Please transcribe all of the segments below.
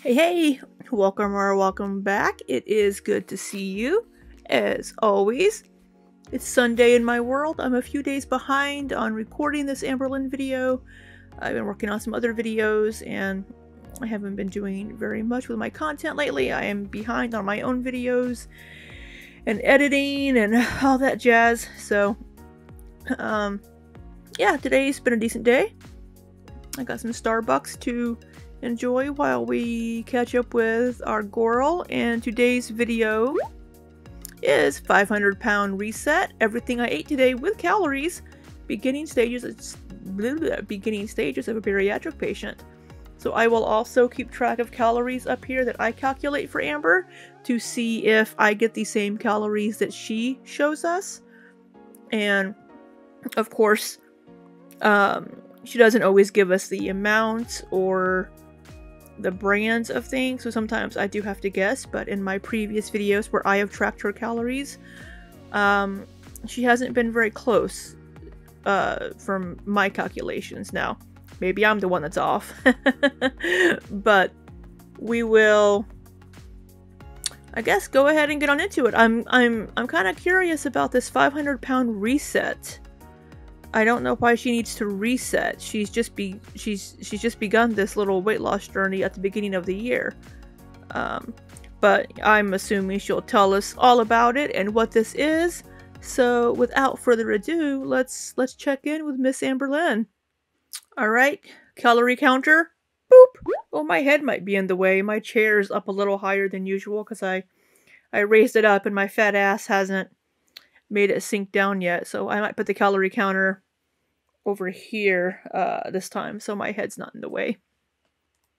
Hey, hey, welcome or welcome back. It is good to see you, as always. It's Sunday in my world. I'm a few days behind on recording this Amberlynn video. I've been working on some other videos, and I haven't been doing very much with my content lately. I am behind on my own videos, and editing, and all that jazz. So, yeah, today's been a decent day. I got some Starbucks to enjoy while we catch up with our girl, and today's video is 500-pound reset, everything I ate today with calories, beginning stages of a bariatric patient. So I will also keep track of calories up here that I calculate for Amber to see if I get the same calories that she shows us. And of course, she doesn't always give us the amount or the brands of things, so sometimes I do have to guess, but in my previous videos where I have tracked her calories, she hasn't been very close from my calculations. Now, maybe I'm the one that's off, but we will, I guess, go ahead and get on into it. I'm kind of curious about this 500-pound reset. I don't know why she needs to reset. She's just begun this little weight loss journey at the beginning of the year. But I'm assuming she'll tell us all about it and what this is. So without further ado, let's check in with Miss Amberlynn. All right, calorie counter. Boop. Oh, my head might be in the way. My chair's up a little higher than usual because I raised it up and my fat ass hasn't made it sink down yet, so I might put the calorie counter over here this time so my head's not in the way.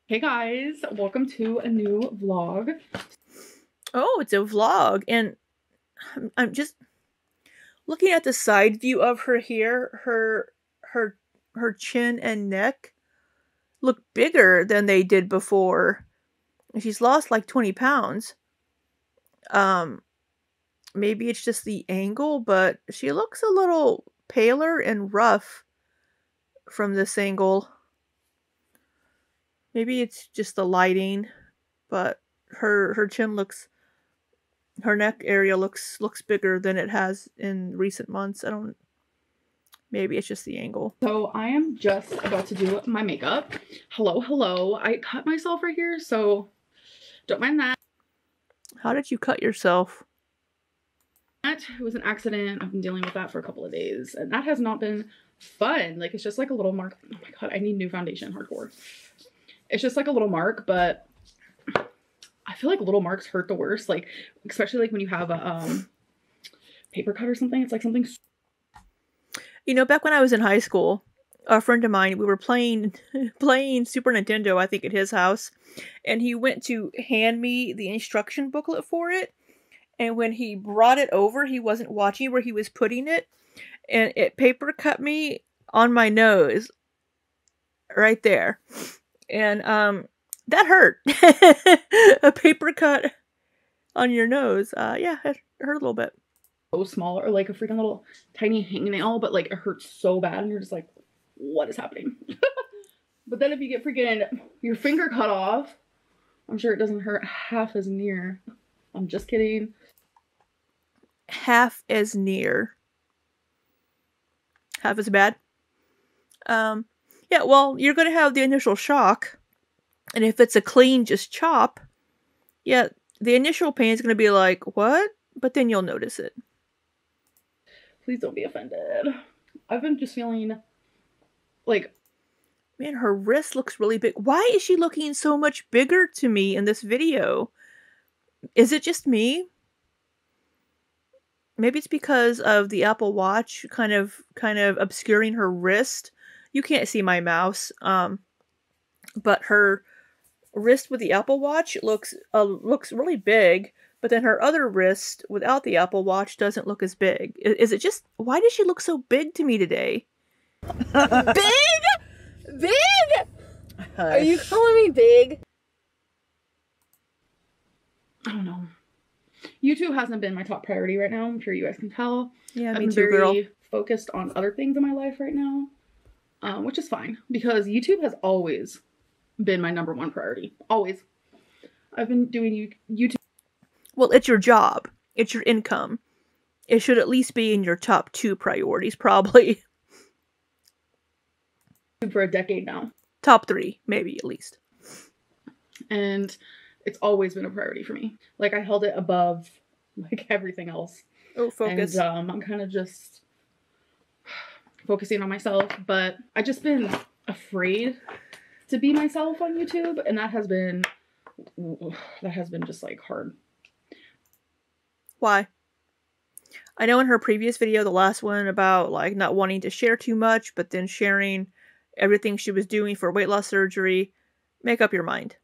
Hey guys, welcome to a new vlog. Oh, it's a vlog, and I'm just looking at the side view of her here. Her chin and neck look bigger than they did before. She's lost like 20 pounds. Maybe it's just the angle, but she looks a little paler and rough from this angle. Maybe it's just the lighting, but her chin looks, her neck area looks bigger than it has in recent months. Maybe it's just the angle. So I am just about to do my makeup. Hello. I cut myself right here, so don't mind that. How did you cut yourself? It was an accident. I've been dealing with that for a couple of days, and that has not been fun. Like, it's just like a little mark. Oh my god, I need new foundation, hardcore. It's just like a little mark, but I feel like little marks hurt the worst. Like, especially like when you have a paper cut or something. It's like something. You know, back when I was in high school, a friend of mine, we were playing Super Nintendo, I think, at his house, and he went to hand me the instruction booklet for it. And when he brought it over, he wasn't watching where he was putting it. And it paper cut me on my nose. Right there. And that hurt. A paper cut on your nose. Yeah, it hurt a little bit. So small, or like a freaking little tiny hangnail, but like it hurts so bad and you're just like, what is happening? But then if you get freaking your finger cut off, I'm sure it doesn't hurt half as near. I'm just kidding. Half as near. Half as bad. Yeah, well, you're going to have the initial shock. And if it's a clean just chop, yeah, the initial pain is going to be like, what? But then you'll notice it. Please don't be offended. I've been just feeling like... Man, her wrist looks really big. Why is she looking so much bigger to me in this video? Is it just me? Maybe it's because of the Apple Watch kind of obscuring her wrist. You can't see my mouse, but her wrist with the Apple Watch looks really big, but then her other wrist without the Apple Watch doesn't look as big. Is it just, why does she look so big to me today? Big? Big? Are you calling me big? I don't know. YouTube hasn't been my top priority right now. I'm sure you guys can tell. Yeah, I'm very focused on other things in my life right now, which is fine because YouTube has always been my #1 priority. Always. I've been doing YouTube. Well, it's your job. It's your income. It should at least be in your top 2 priorities, probably. For a decade now. Top 3, maybe, at least. And it's always been a priority for me. Like, I held it above, like, everything else. Oh, focus. And I'm kind of just focusing on myself. But I've just been afraid to be myself on YouTube. And that has been just, like, hard. Why? I know in her previous video, the last one about, like, not wanting to share too much, but then sharing everything she was doing for weight loss surgery. Make up your mind.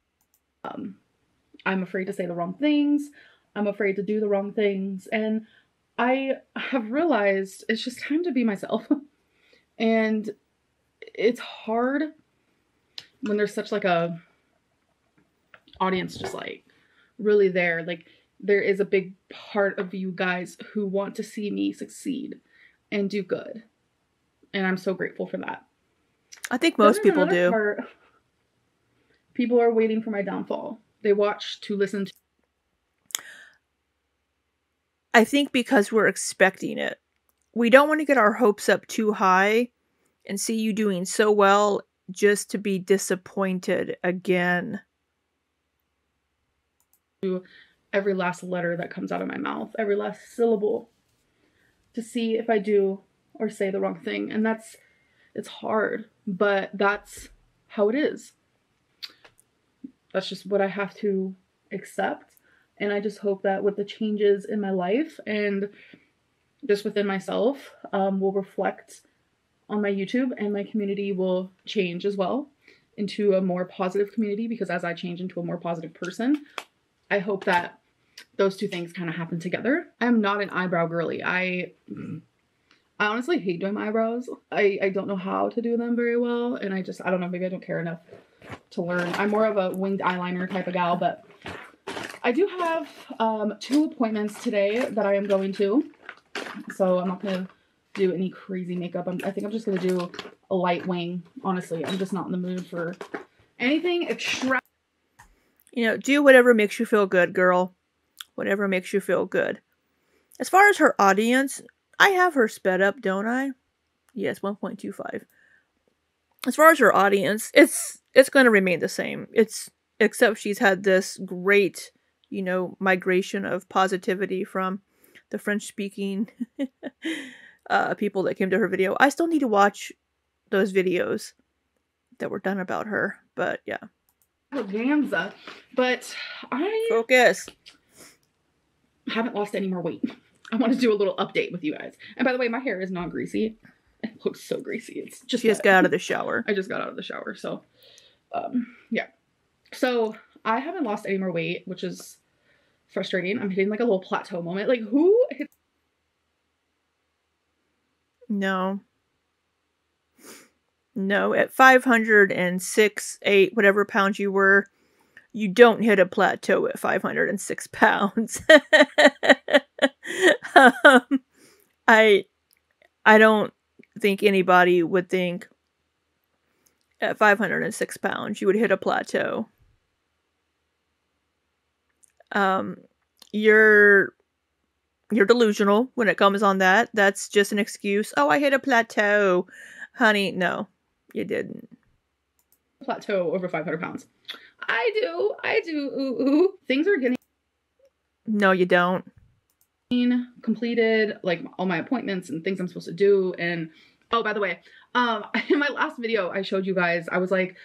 I'm afraid to say the wrong things. I'm afraid to do the wrong things. And I have realized it's just time to be myself. And it's hard when there's such like a audience just like really there. Like there is a big part of you guys who want to see me succeed and do good. And I'm so grateful for that. I think most people do. People are waiting for my downfall. They watch to listen to. I think because we're expecting it. We don't want to get our hopes up too high and see you doing so well just to be disappointed again. Every last letter that comes out of my mouth, every last syllable, to see if I do or say the wrong thing. And it's hard, but that's how it is. That's just what I have to accept. And I just hope that with the changes in my life and just within myself will reflect on my YouTube, and my community will change as well into a more positive community, because as I change into a more positive person, I hope that those two things kind of happen together. I'm not an eyebrow girly. I honestly hate doing my eyebrows. I don't know how to do them very well, and I don't know, maybe I don't care enough to learn. I'm more of a winged eyeliner type of gal, but I do have 2 appointments today that I am going to, so I'm not gonna do any crazy makeup. I think I'm just gonna do a light wing. Honestly, I'm just not in the mood for anything extra. You know, do whatever makes you feel good, girl. Whatever makes you feel good. As far as her audience, I have her sped up, don't I? Yes, 1.25. As far as her audience, it's going to remain the same. Except she's had this great, you know, migration of positivity from the French-speaking people that came to her video. I still need to watch those videos that were done about her, but yeah. Ganza, but I Focus. haven't lost any more weight. I want to do a little update with you guys. And by the way, my hair is not greasy. It looks so greasy. It's just She just got out of the shower. I just got out of the shower, so yeah. So I haven't lost any more weight, which is frustrating. I'm hitting like a little plateau moment. Like who hits? No. No, at 506, 8, whatever pounds you were, you don't hit a plateau at 506 pounds. I don't think anybody would think at 506 pounds you would hit a plateau. You're delusional when it comes on that. That's just an excuse. Oh, I hit a plateau. Honey, no, you didn't. Plateau over 500 pounds. I do. Ooh. Things are getting. No, you don't. Completed, like all my appointments and things I'm supposed to do. And oh, by the way, in my last video, I showed you guys, I was like,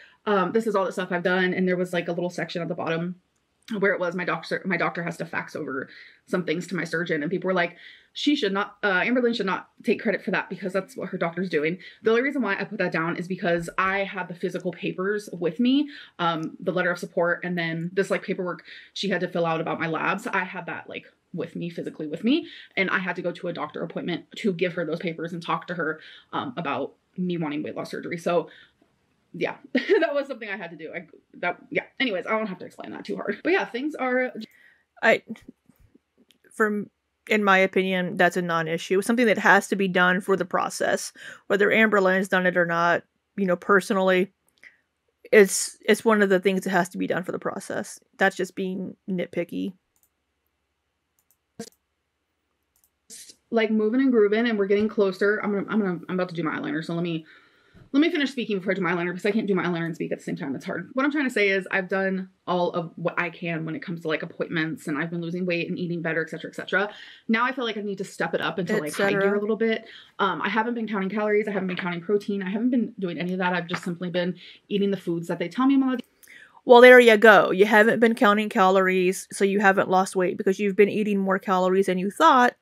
this is all the stuff I've done. And there was like a little section at the bottom where it was my doctor has to fax over some things to my surgeon, and people were like, she should not, Amberlynn should not take credit for that because that's what her doctor's doing. The only reason why I put that down is because I had the physical papers with me, the letter of support, and then this like paperwork she had to fill out about my labs. I had that like with me, physically with me, and I had to go to a doctor appointment to give her those papers and talk to her about me wanting weight loss surgery. So yeah, that was something I had to do. Anyways, I don't have to explain that too hard. But yeah, things are. In my opinion, that's a non-issue. Something that has to be done for the process, whether Amberlynn has done it or not. You know, personally, it's one of the things that has to be done for the process. That's just being nitpicky. Like moving and grooving, and we're getting closer. I'm about to do my eyeliner, so let me finish speaking before I do my eyeliner, because I can't do my eyeliner and speak at the same time. It's hard. What I'm trying to say is I've done all of what I can when it comes to like appointments, and I've been losing weight and eating better, etc., etc. Now I feel like I need to step it up into like high gear a little bit. I haven't been counting calories. I haven't been counting protein. I haven't been doing any of that. I've just simply been eating the foods that they tell me I'm allowed to. Well, there you go. You haven't been counting calories, so you haven't lost weight because you've been eating more calories than you thought.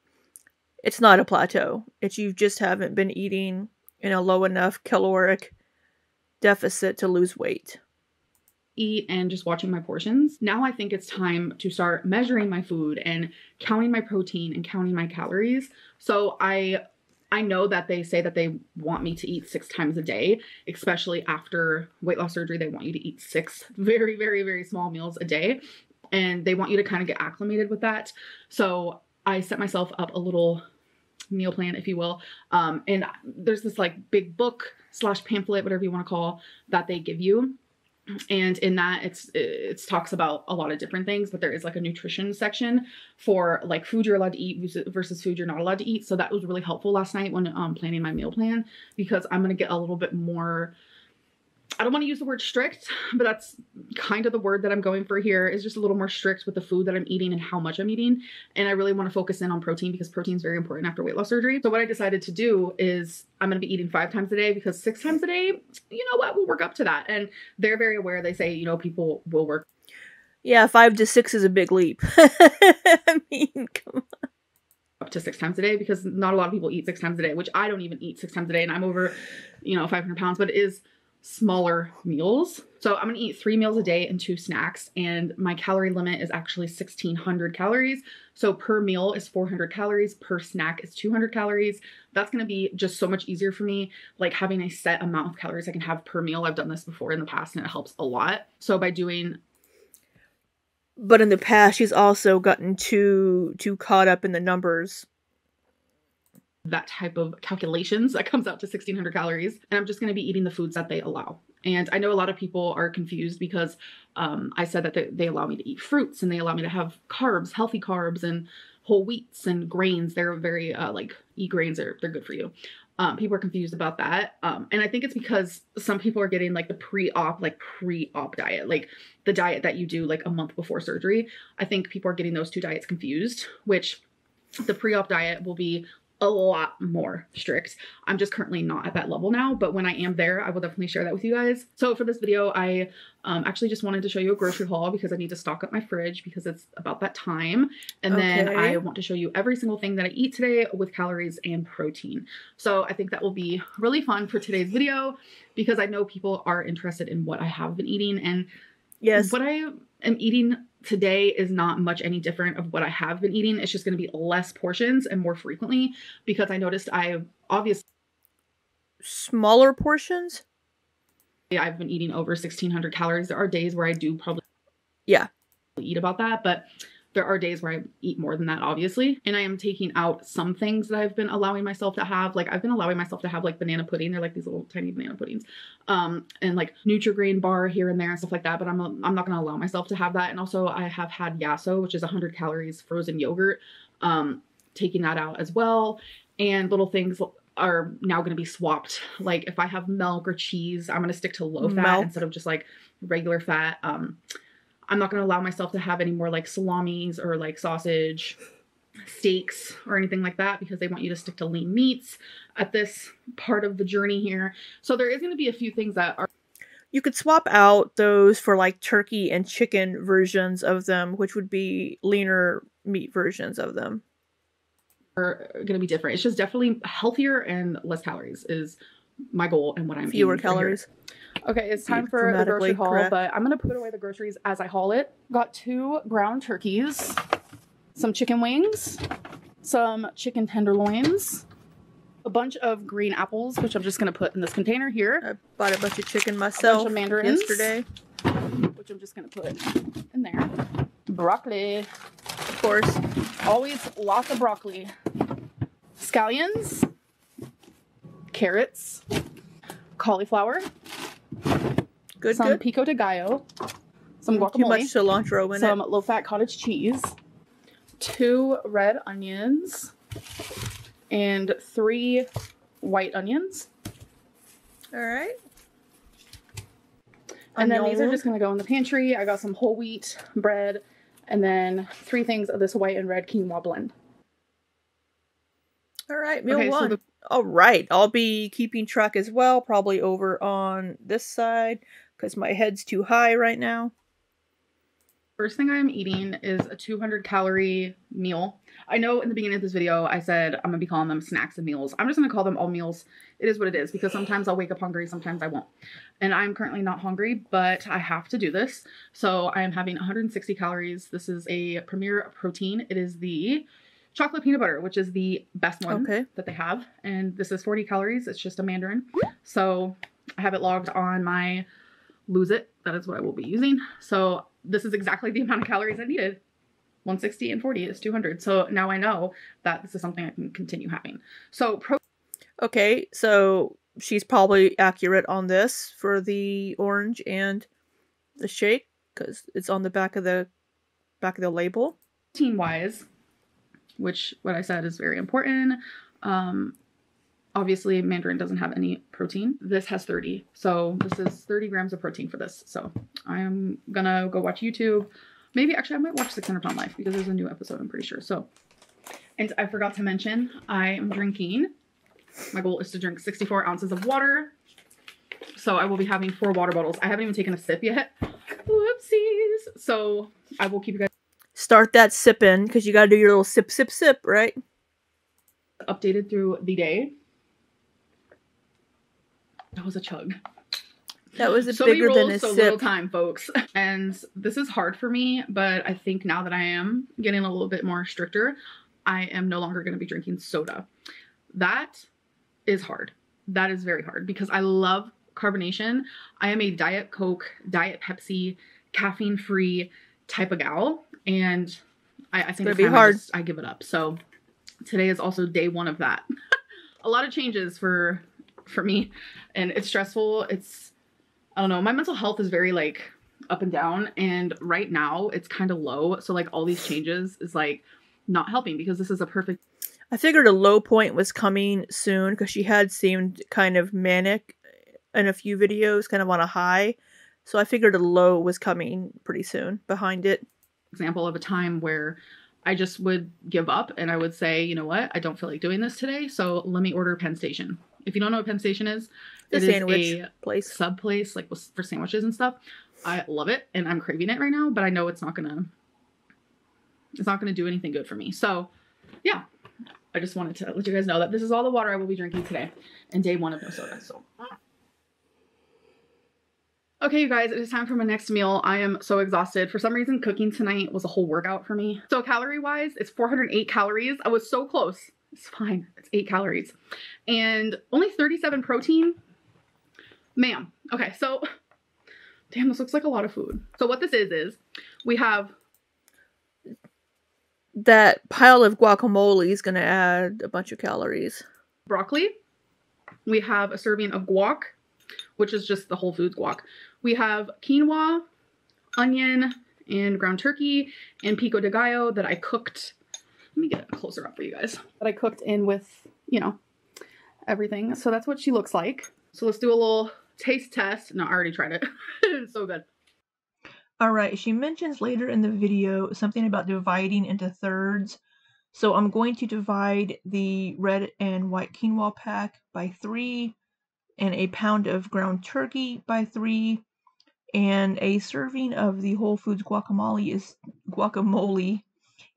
It's not a plateau. It's you just haven't been eating in a low enough caloric deficit to lose weight. Eat and just watching my portions. Now I think it's time to start measuring my food and counting my protein and counting my calories. So I know that they say that they want me to eat 6 times a day, especially after weight loss surgery. They want you to eat 6 very, very, very small meals a day, and they want you to kind of get acclimated with that. So I set myself up a little meal plan, if you will. And there's this like big book / pamphlet, whatever you want to call, that they give you. And in that it talks about a lot of different things, but there is like a nutrition section for like food you're allowed to eat versus food you're not allowed to eat. So that was really helpful last night when planning my meal plan, because I'm going to get a little bit more, I don't want to use the word strict, but that's kind of the word that I'm going for here, is just a little more strict with the food that I'm eating and how much I'm eating. And I really want to focus in on protein, because protein is very important after weight loss surgery. So what I decided to do is I'm going to be eating 5 times a day, because 6 times a day, you know what, we'll work up to that. And they're very aware. They say, you know, people will work. Yeah, 5 to 6 is a big leap. I mean, come on. Up to 6 times a day, because not a lot of people eat 6 times a day, which I don't even eat 6 times a day. And I'm over, 500 pounds, but it is smaller meals. So I'm going to eat 3 meals a day and 2 snacks. And my calorie limit is actually 1,600 calories. So per meal is 400 calories. Per snack is 200 calories. That's going to be just so much easier for me. Like having a set amount of calories I can have per meal. I've done this before in the past and it helps a lot. So by doing... But in the past, she's also gotten too caught up in the numbers. That type of calculations that comes out to 1,600 calories. And I'm just going to be eating the foods that they allow. And I know a lot of people are confused because I said that they allow me to eat fruits and they allow me to have carbs, healthy carbs, and whole wheats and grains. They're very eat grains, they're good for you. People are confused about that. And I think it's because some people are getting like the pre-op diet, like the diet that you do like a month before surgery. I think people are getting those 2 diets confused, which the pre-op diet will be a lot more strict. I'm just currently not at that level now, but when I am there, I will definitely share that with you guys. So for this video, I actually just wanted to show you a grocery haul because I need to stock up my fridge because it's about that time. And then I want to show you every single thing that I eat today with calories and protein. So I think that will be really fun for today's video because I know people are interested in what I have been eating, and yes, what I am eating today is not much any different of what I have been eating. It's just going to be less portions and more frequently because I noticed I obviously... Smaller portions? Yeah, I've been eating over 1,600 calories. There are days where I do probably eat about that, but there are days where I eat more than that, obviously. And I am taking out some things that I've been allowing myself to have. Like I've been allowing myself to have like banana pudding. They're like these little tiny banana puddings. And like Nutri-Grain bar here and there and stuff like that. But I'm not going to allow myself to have that. And also I have had Yasso, which is 100 calories frozen yogurt. Taking that out as well. And little things are now going to be swapped. Like if I have milk or cheese, I'm going to stick to low fat instead of just like regular fat. I'm not going to allow myself to have any more like salamis or like sausage, steaks or anything like that because they want you to stick to lean meats at this part of the journey here. So there is going to be a few things that are... You could swap out those for like turkey and chicken versions of them, which would be leaner meat versions of them. Are going to be different. It's just definitely healthier and less calories is my goal and what I'm eating. Fewer calories. Okay, it's time for the grocery haul, but I'm going to put away the groceries as I haul it. Got 2 ground turkeys, some chicken wings, some chicken tenderloins, a bunch of green apples, which I'm just going to put in this container here. I bought a bunch of chicken myself a bunch of mandarins yesterday, which I'm just going to put in there. Broccoli, of course. Always lots of broccoli. Scallions, carrots, cauliflower, Good, some good. pico de gallo, some guacamole, Too much cilantro in some it. low-fat cottage cheese, 2 red onions, and 3 white onions. All right. And then these are just going to go in the pantry. I got some whole wheat bread and then 3 things of this white and red quinoa blend. All right, meal one. All right, I'll be keeping track as well, probably over on this side because my head's too high right now. First thing I'm eating is a 200-calorie meal. I know in the beginning of this video I said I'm going to be calling them snacks and meals. I'm just going to call them all meals. It is what it is because sometimes I'll wake up hungry, sometimes I won't. And I'm currently not hungry, but I have to do this. So I am having 160 calories. This is a Premier protein. It is the chocolate peanut butter, which is the best one that they have. And this is 40 calories. It's just a mandarin. So I have it logged on my Lose It. That is what I will be using. So this is exactly the amount of calories I needed. 160 and 40 is 200. So now I know that this is something I can continue having. So okay, so she's probably accurate on this for the orange and the shake because it's on the back of the label. Protein wise, which what I said is very important. Obviously mandarin doesn't have any protein. This has 30. So this is 30 grams of protein for this. So I'm gonna go watch YouTube. Maybe actually I might watch 600 Pound Life because there's a new episode, I'm pretty sure. So, and I forgot to mention, I am drinking, my goal is to drink 64 ounces of water. So I will be having 4 water bottles. I haven't even taken a sip yet. Whoopsies. So I will keep you guys. Start that sipping because you got to do your little sip, sip, sip, right? Updated through the day. That was a chug. That was so bigger many rolls, than a so sip. little time, folks. And this is hard for me, but I think now that I am getting a little bit more stricter, I am no longer going to be drinking soda. That is hard. That is very hard because I love carbonation. I am a Diet Coke, Diet Pepsi, caffeine-free type of gal, and I think it's be time hard. I give it up. So today is also day 1 of that. A lot of changes for me, and it's stressful. I don't know, my mental health is very like up and down, and right now it's kind of low. So like all these changes is like not helping because this is a perfect. I figured a low point was coming soon because she had seemed kind of manic in a few videos, kind of on a high. So I figured a low was coming pretty soon behind it. Example of a time where I just would give up and I would say, you know what, I don't feel like doing this today, so let me order Penn Station. If you don't know what Penn Station is, it is a place, sub place, like for sandwiches and stuff. I love it and I'm craving it right now, but I know it's not gonna do anything good for me. So yeah, I just wanted to let you guys know that this is all the water I will be drinking today and day 1 of no soda. So okay, you guys, it is time for my next meal. I am so exhausted. For some reason, cooking tonight was a whole workout for me. So calorie-wise, it's 408 calories. I was so close. It's fine. It's 8 calories. And only 37 protein. Ma'am. Okay, so, damn, this looks like a lot of food. So what this is we have... That pile of guacamole is going to add a bunch of calories. Broccoli. We have a serving of guac, which is just the Whole Foods guac. We have quinoa, onion, and ground turkey, and pico de gallo that I cooked. Let me get it closer up for you guys. That I cooked in with, you know, everything. So that's what she looks like. So let's do a little taste test. No, I already tried it. It's so good. Alright, she mentions later in the video something about dividing into thirds. So I'm going to divide the red and white quinoa pack by 3, and a pound of ground turkey by 3, and a serving of the Whole Foods guacamole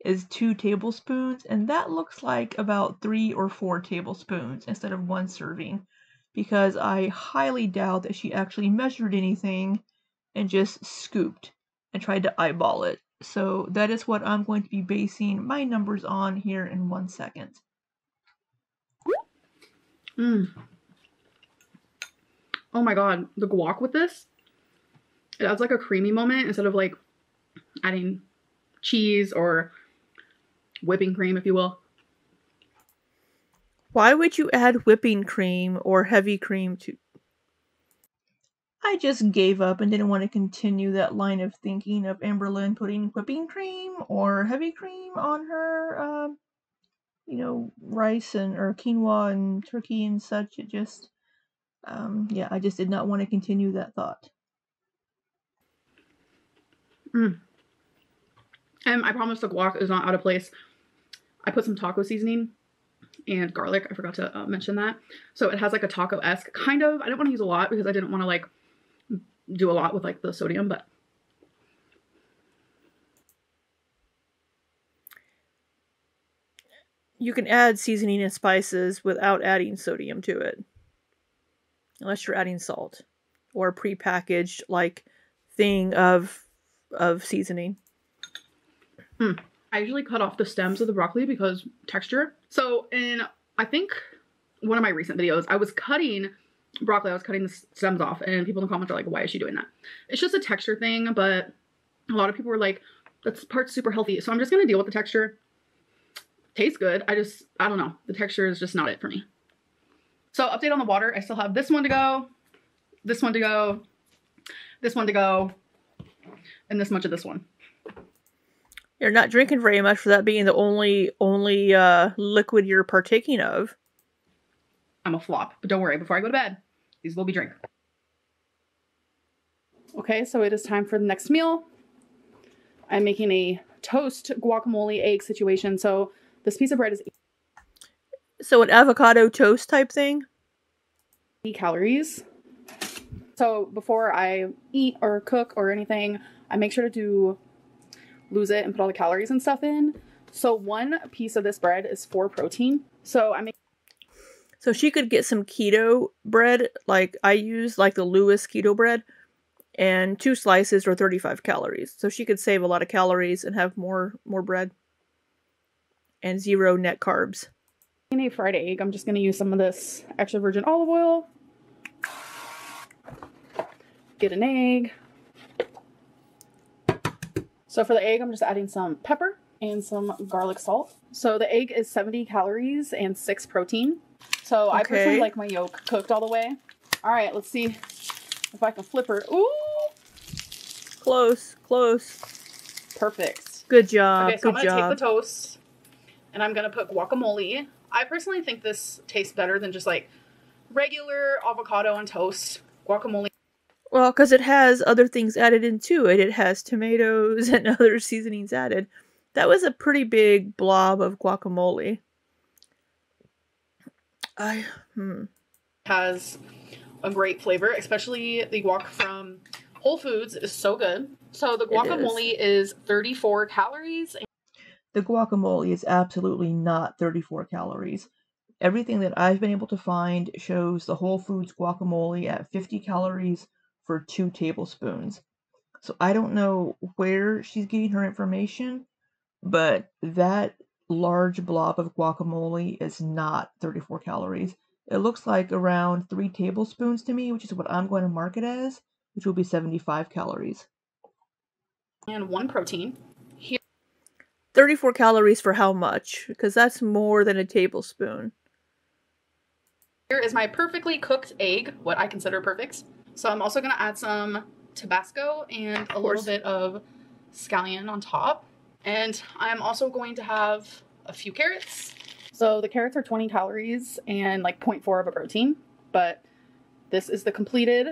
is 2 tablespoons, and that looks like about 3 or 4 tablespoons instead of 1 serving, because I highly doubt that she actually measured anything and just scooped and tried to eyeball it. So that is what I'm going to be basing my numbers on here in 1 second. Oh my god, the guac with this, it adds like a creamy moment instead of like adding cheese or whipping cream, if you will. Why would you add whipping cream or heavy cream to... I just gave up and didn't want to continue that line of thinking of Amberlynn putting whipping cream or heavy cream on her, you know, rice or quinoa and turkey and such. It just, yeah, I just did not want to continue that thought. And I promise the guac is not out of place. I put some taco seasoning and garlic. I forgot to mention that. So it has like a taco-esque kind of. I didn't want to use a lot because I didn't want to like do a lot with like the sodium, but you can add seasoning and spices without adding sodium to it, unless you're adding salt or a prepackaged like thing of seasoning. I usually cut off the stems of the broccoli because texture. So in, I think, one of my recent videos, I was cutting broccoli. I was cutting the stems off, and people in the comments are like, why is she doing that? It's just a texture thing, but a lot of people were like, that part's super healthy. So I'm just going to deal with the texture. Tastes good. I don't know. The texture is just not it for me. So update on the water. I still have this one to go, this one to go, this one to go, and this much of this one. You're not drinking very much for that being the only liquid you're partaking of. I'm a flop, but don't worry. Before I go to bed, these will be drink. Okay, so it is time for the next meal. I'm making a toast guacamole egg situation. So this piece of bread is so an avocado toast type thing. 80 calories. So before I eat or cook or anything, I make sure to lose it and put all the calories and stuff in. So one piece of this bread is 4 protein. So So she could get some keto bread, like I use, like the Lewis keto bread, and 2 slices or 35 calories. So she could save a lot of calories and have more bread and 0 net carbs. In a fried egg, I'm just going to use some of this extra virgin olive oil. Get an egg. So for the egg, I'm just adding some pepper and some garlic salt. So the egg is 70 calories and 6 protein. So I personally like my yolk cooked all the way. All right, let's see if I can flip her. Ooh! Close, close. Perfect. Good job, okay, so good I'm going to job. take the toast and I'm going to put guacamole. I personally think this tastes better than just like regular avocado on toast. Guacamole. Well, because it has other things added into it. It has tomatoes and other seasonings added. That was a pretty big blob of guacamole. Has a great flavor, especially the guac from Whole Foods is so good. So the guacamole is 34 calories. The guacamole is absolutely not 34 calories. Everything that I've been able to find shows the Whole Foods guacamole at 50 calories for 2 tablespoons. So I don't know where she's getting her information, but that large blob of guacamole is not 34 calories. It looks like around 3 tablespoons to me, which is what I'm going to mark it as, which will be 75 calories. And 1 protein. 34 calories for how much? Because that's more than a tablespoon. Here is my perfectly cooked egg, what I consider perfect. So I'm also going to add some Tabasco and a little bit of scallion on top. And I'm also going to have a few carrots. So the carrots are 20 calories and like 0.4 of a protein. But this is the completed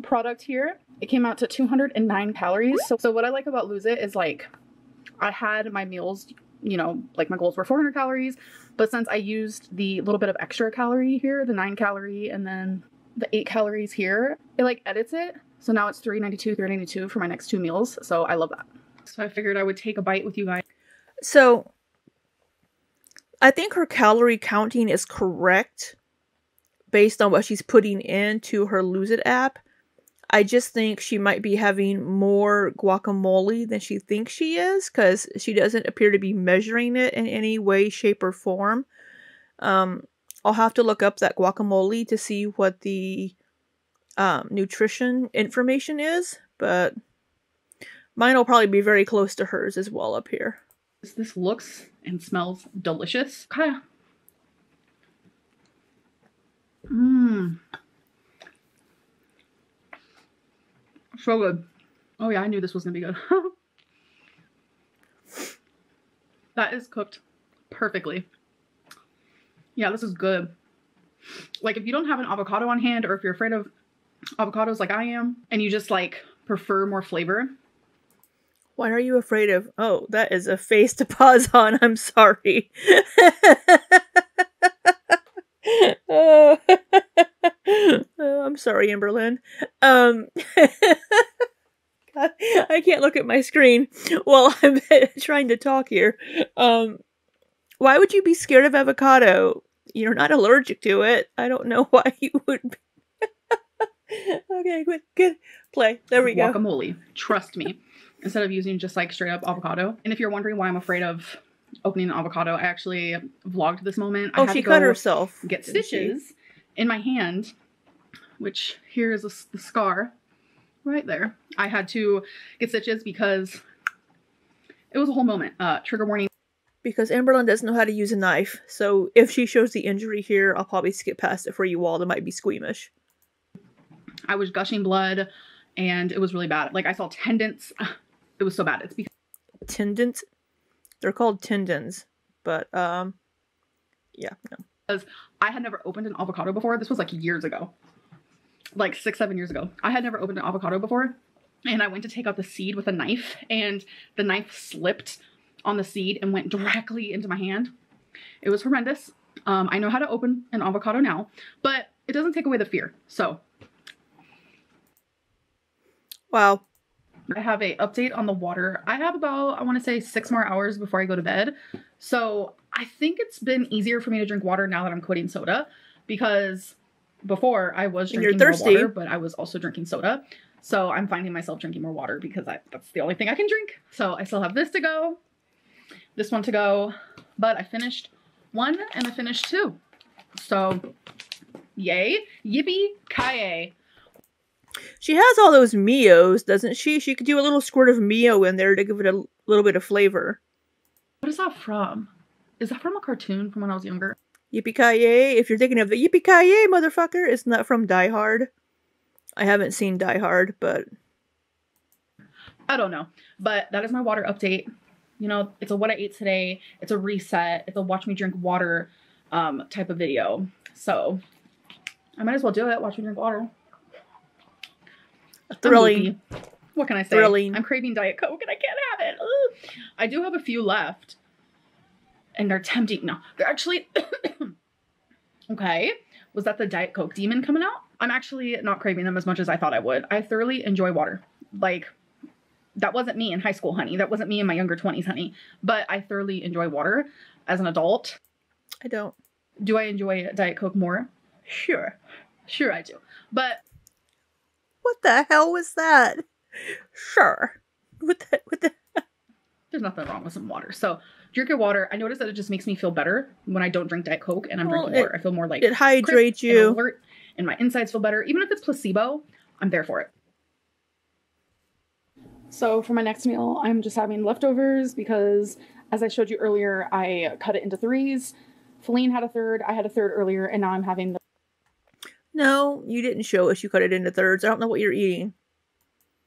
product here. It came out to 209 calories. So what I like about Lose It is like I had my meals, you know, like my goals were 400 calories. But since I used the little bit of extra calorie here, the 9 calorie and then the 8 calories here, it like edits it. So now it's 392 for my next 2 meals. So I love that. So I figured I would take a bite with you guys. So I think her calorie counting is correct based on what she's putting into her Lose It app. I just think she might be having more guacamole than she thinks she is, because she doesn't appear to be measuring it in any way, shape, or form. I'll have to look up that guacamole to see what the nutrition information is, but mine will probably be very close to hers as well up here. This looks and smells delicious. Okay. So good. Oh yeah, I knew this was gonna be good. That is cooked perfectly. Yeah, this is good. Like, if you don't have an avocado on hand, or if you're afraid of avocados like I am, and you just like prefer more flavor. What are you afraid of? Oh, that is a face to pause on. I'm sorry. Oh. I'm sorry, Amberlynn. God, I can't look at my screen while I'm trying to talk here. Why would you be scared of avocado? You're not allergic to it. I don't know why you would be. Okay, good. Play. There we go. Guacamole. Trust me. Instead of using just like straight up avocado. And if you're wondering why I'm afraid of opening an avocado, I actually vlogged this moment. Oh, she cut herself. Get stitches in my hand, which here is the scar right there. I had to get stitches because it was a whole moment. Trigger warning. Because Amberlynn doesn't know how to use a knife, so if she shows the injury here, I'll probably skip past it for you all that might be squeamish. I was gushing blood, and it was really bad. Like, I saw tendons. It was so bad. It's because... Tendons? They're called tendons, but, yeah, no. Because I had never opened an avocado before. This was, like, years ago. Like, 6-7 years ago. I had never opened an avocado before, and I went to take out the seed with a knife, and the knife slipped on the seed and went directly into my hand. It was horrendous. I know how to open an avocado now, but it doesn't take away the fear. So wow. I have a update on the water. I have about, I want to say 6 more hours before I go to bed. So I think it's been easier for me to drink water now that I'm quitting soda, because before I was drinking more water, but I was also drinking soda. So I'm finding myself drinking more water because that's the only thing I can drink. So I still have this to go. This one to go, but I finished 1 and I finished 2. So, yay. Yippee-ki-yay. She has all those Mios, doesn't she? She could do a little squirt of Mio in there to give it a little bit of flavor. What is that from? Is that from a cartoon from when I was younger? Yippee-ki-yay. If you're thinking of the Yippee-ki-yay, motherfucker, isn't that from Die Hard? I haven't seen Die Hard, but... I don't know. But that is my water update. You know, it's a what I ate today. It's a reset. It's a watch me drink water type of video. So I might as well do it. Watch me drink water. Thrilling. What can I say? Thrilling. I'm craving Diet Coke and I can't have it. Ugh. I do have a few left. And they're tempting. No, they're actually... Okay. Was that the Diet Coke demon coming out? I'm actually not craving them as much as I thought I would. I thoroughly enjoy water. Like... That wasn't me in high school, honey. That wasn't me in my younger 20s, honey. But I thoroughly enjoy water as an adult. I don't. Do I enjoy Diet Coke more? Sure. Sure I do. But... What the hell was that? Sure. What the... There's nothing wrong with some water. So, drink your water. I notice that it just makes me feel better when I don't drink Diet Coke and I'm drinking water. I feel more like... It hydrates you. And alert, and my insides feel better. Even if it's placebo, I'm there for it. So for my next meal, I'm just having leftovers because, as I showed you earlier, I cut it into 3s. Feline had a 3rd, I had a 3rd earlier, and now I'm having the... No, you didn't show us you cut it into 3rds. I don't know what you're eating.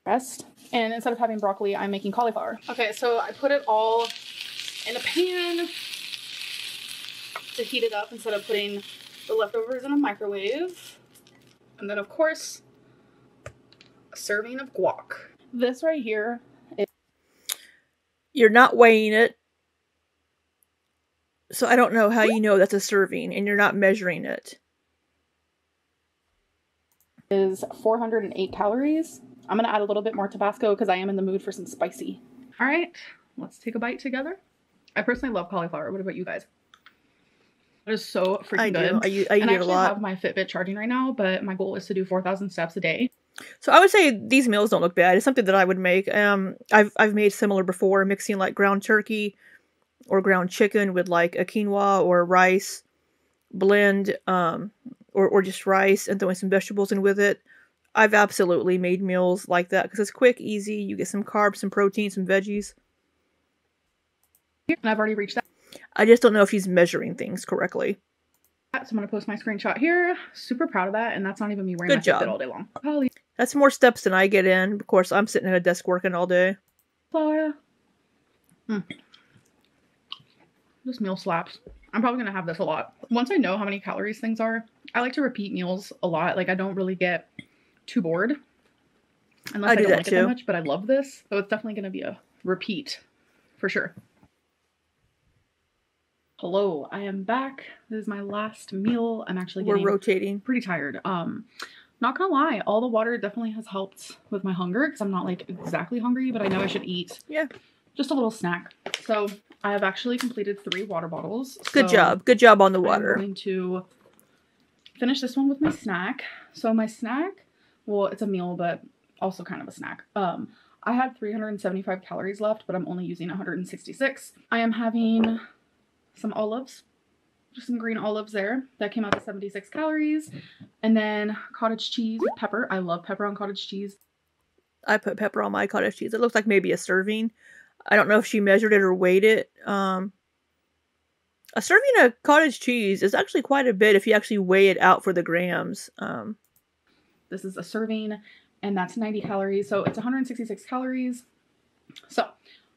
Rest. And instead of having broccoli, I'm making cauliflower. Okay, so I put it all in a pan to heat it up instead of putting the leftovers in a microwave. And then, of course, a serving of guac. This right here is... You're not weighing it. So I don't know how you know that's a serving and you're not measuring it. Is 408 calories. I'm going to add a little bit more Tabasco because I am in the mood for some spicy. All right, let's take a bite together. I personally love cauliflower. What about you guys? It is so freaking good. I eat it a lot. And I actually have my Fitbit charging right now, but my goal is to do 4,000 steps a day. So I would say these meals don't look bad. It's something that I would make. I've made similar before, mixing like ground turkey or ground chicken with like a quinoa or rice blend, or just rice and throwing some vegetables in with it. I've absolutely made meals like that because it's quick, easy. You get some carbs, some protein, some veggies. And I've already reached that. I just don't know if she's measuring things correctly. So I'm going to post my screenshot here. Super proud of that. And that's not even me wearing my Fitbit all day long. Holy. That's more steps than I get in. Of course, I'm sitting at a desk working all day. Florida. This meal slaps. I'm probably going to have this a lot. Once I know how many calories things are, I like to repeat meals a lot. Like, I don't really get too bored. Unless I don't like it that much, but I love this. So it's definitely going to be a repeat for sure. Hello, I am back. This is my last meal. I'm actually getting rotating. Pretty tired. Not gonna lie, all the water definitely has helped with my hunger because I'm not like exactly hungry, but I know I should eat. Yeah. Just a little snack. So I have actually completed 3 water bottles. Good job. Good job on the water. I'm going to finish this one with my snack. So my snack, well, it's a meal, but also kind of a snack. I had 375 calories left, but I'm only using 166. I am having some olives, just some green olives there. That came out to 76 calories. And then cottage cheese with pepper. I love pepper on cottage cheese. I put pepper on my cottage cheese. It looks like maybe a serving. I don't know if she measured it or weighed it. A serving of cottage cheese is actually quite a bit if you actually weigh it out for the grams. This is a serving, and that's 90 calories. So it's 166 calories. So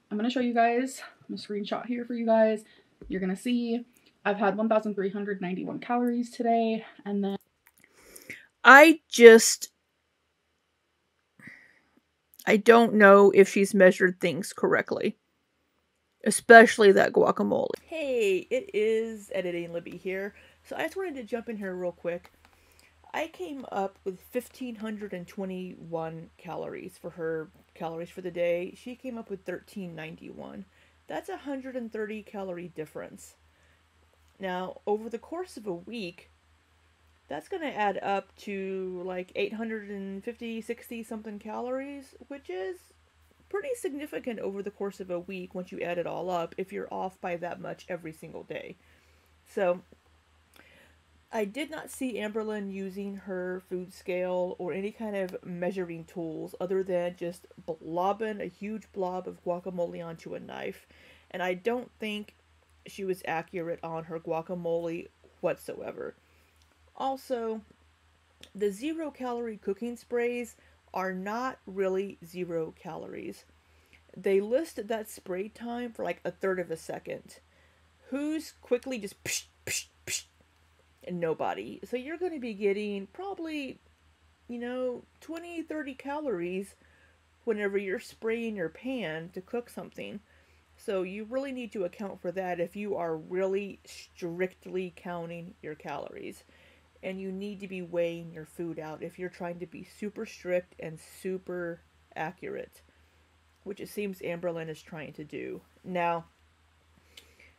I'm going to show you guys. I'm going to screenshot here for you guys. You're going to see I've had 1,391 calories today. And then I don't know if she's measured things correctly. Especially that guacamole. Hey, it is Editing Libby here. So I just wanted to jump in here real quick. I came up with 1,521 calories for her calories for the day. She came up with 1,391. That's a 130 calorie difference. Now, over the course of a week, that's going to add up to like 850, 60 something calories, which is pretty significant over the course of a week once you add it all up if you're off by that much every single day. So, I did not see Amberlynn using her food scale or any kind of measuring tools other than just blobbing a huge blob of guacamole onto a knife. And I don't think she was accurate on her guacamole whatsoever. Also, the 0-calorie cooking sprays are not really 0 calories. They list that spray time for like 1/3 of a second. Who's quickly just psh, psh, psh, and nobody. So you're going to be getting probably, 20, 30 calories whenever you're spraying your pan to cook something. So you really need to account for that if you are really strictly counting your calories. And you need to be weighing your food out if you're trying to be super strict and super accurate, which it seems Amberlynn is trying to do. Now,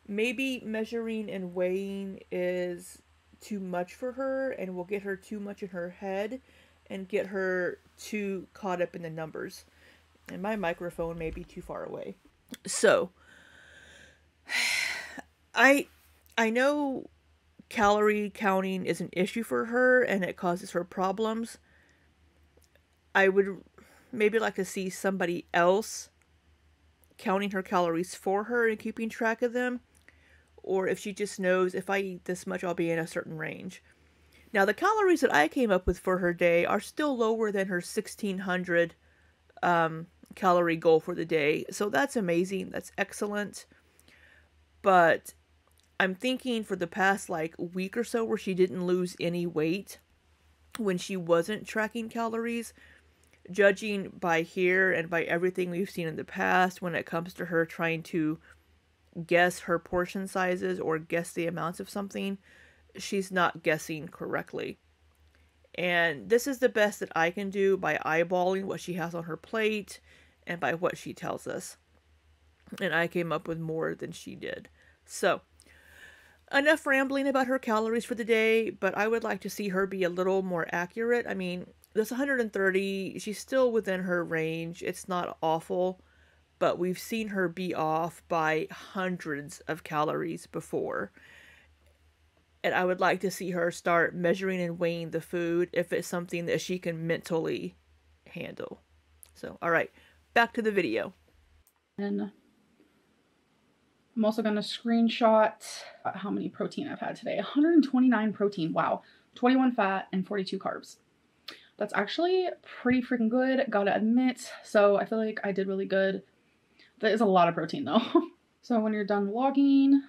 maybe measuring and weighing is too much for her and will get her too much in her head and get her too caught up in the numbers. And my microphone may be too far away. So, I know calorie counting is an issue for her and it causes her problems. I would maybe like to see somebody else counting her calories for her and keeping track of them. Or if she just knows if I eat this much, I'll be in a certain range. Now, the calories that I came up with for her day are still lower than her 1,600 calorie goal for the day. So that's amazing. That's excellent. But I'm thinking for the past week or so where she didn't lose any weight when she wasn't tracking calories, judging by here and by everything we've seen in the past when it comes to her trying to guess her portion sizes or guess the amounts of something, she's not guessing correctly. And this is the best that I can do by eyeballing what she has on her plate and by what she tells us. And I came up with more than she did. So, enough rambling about her calories for the day, but I would like to see her be a little more accurate. I mean, this 130, she's still within her range. It's not awful, but we've seen her be off by hundreds of calories before. And I would like to see her start measuring and weighing the food if it's something that she can mentally handle. So, all right, back to the video. And I'm also going to screenshot how many protein I've had today. 129 protein. Wow. 21 fat and 42 carbs. That's actually pretty freaking good, gotta admit. So I feel like I did really good. That is a lot of protein though. So when you're done vlogging,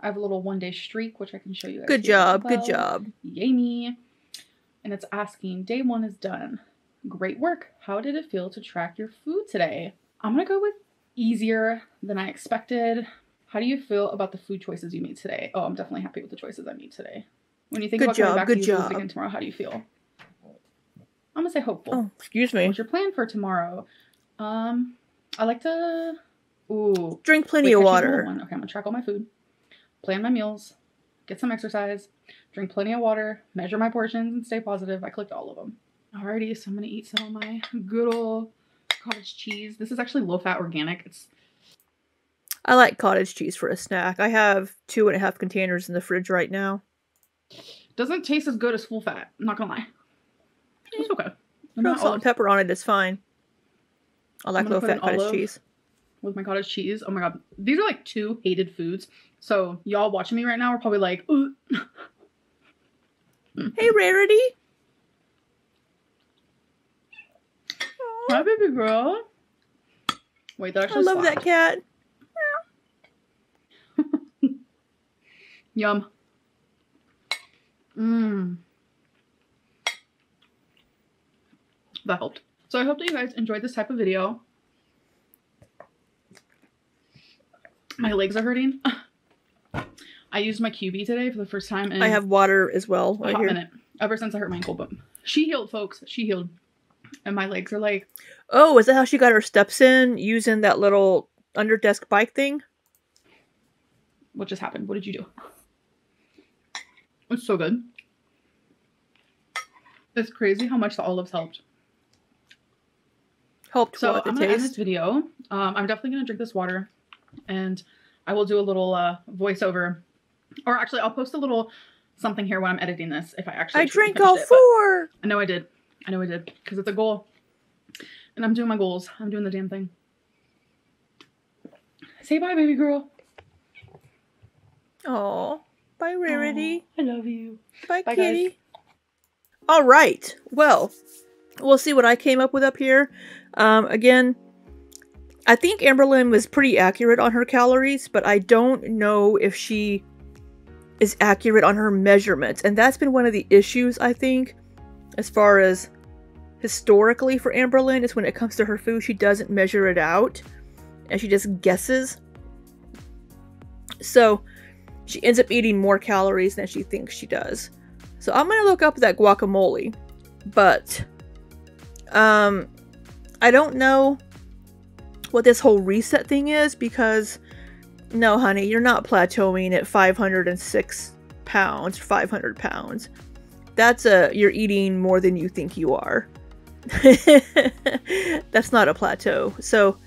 I have a little 1-day streak, which I can show you guys. Good job, good job. Yay me. And it's asking, day 1 is done. Great work. How did it feel to track your food today? I'm gonna go with easier than I expected. How do you feel about the food choices you made today? Oh, I'm definitely happy with the choices I made today. When you think about coming back to these foods again tomorrow, how do you feel? I'm gonna say hopeful. Oh, excuse me. What's your plan for tomorrow? I like to drink plenty of water. Okay, I'm gonna track all my food, plan my meals, get some exercise, drink plenty of water, measure my portions, and stay positive. I clicked all of them. Alrighty, so I'm gonna eat some of my good old cottage cheese. This is actually low-fat organic. I like cottage cheese for a snack. I have 2.5 containers in the fridge right now. Doesn't taste as good as full fat. I'm not gonna lie. It's okay. Throw salt and pepper on it. It's fine. I like low-fat cottage cheese. With my cottage cheese. Oh my god. These are like 2 hated foods. So y'all watching me right now are probably like, ooh. Hey, Rarity. Hi, baby girl. Wait, that actually I love that cat. Yum. Mmm. That helped. So I hope that you guys enjoyed this type of video. My legs are hurting. I used my QB today for the first time in I have water as well a hot minute. Ever since I hurt my ankle, but she healed, folks. She healed. And my legs are like... Oh, is that how she got her steps in? Using that little under desk bike thing? What just happened? What did you do? It's so good. It's crazy how much the olives helped. Helped so what, the I'm gonna taste? end this video. I'm definitely gonna drink this water, and I will do a little voiceover, or actually I'll post a little something here when I'm editing this if I actually. I drank all 4. I know I did. I know I did because it's a goal, and I'm doing my goals. I'm doing the damn thing. Say bye, baby girl. Oh, bye, Rarity. I love you. Bye, Bye, kitty. guys. All right. Well, we'll see what I came up with up here. Again, I think Amberlynn was pretty accurate on her calories, but I don't know if she is accurate on her measurements. And that's been one of the issues, I think, as far as historically for Amberlynn, is when it comes to her food, she doesn't measure it out and she just guesses. So she ends up eating more calories than she thinks she does. So I'm going to look up that guacamole, but I don't know what this whole reset thing is, because no, honey, you're not plateauing at 506 pounds, 500 pounds. That's you're eating more than you think you are. That's not a plateau. So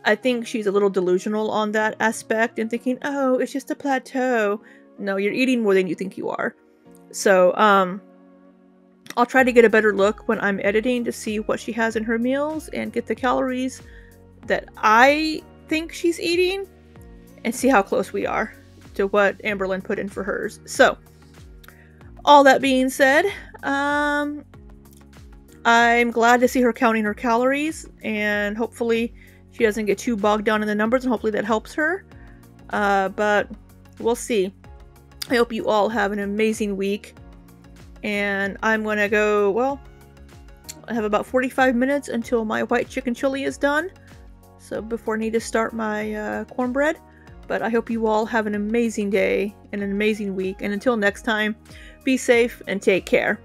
I think she's a little delusional on that aspect and thinking, oh, it's just a plateau. No, you're eating more than you think you are. So, I'll try to get a better look when I'm editing to see what she has in her meals and get the calories that I think she's eating and see how close we are to what Amberlynn put in for hers. So, all that being said, I'm glad to see her counting her calories, and hopefully she doesn't get too bogged down in the numbers, and hopefully that helps her. But we'll see. I hope you all have an amazing week. And I'm going to go, well, I have about 45 minutes until my white chicken chili is done. So before I need to start my cornbread. But I hope you all have an amazing day and an amazing week. And until next time, be safe and take care.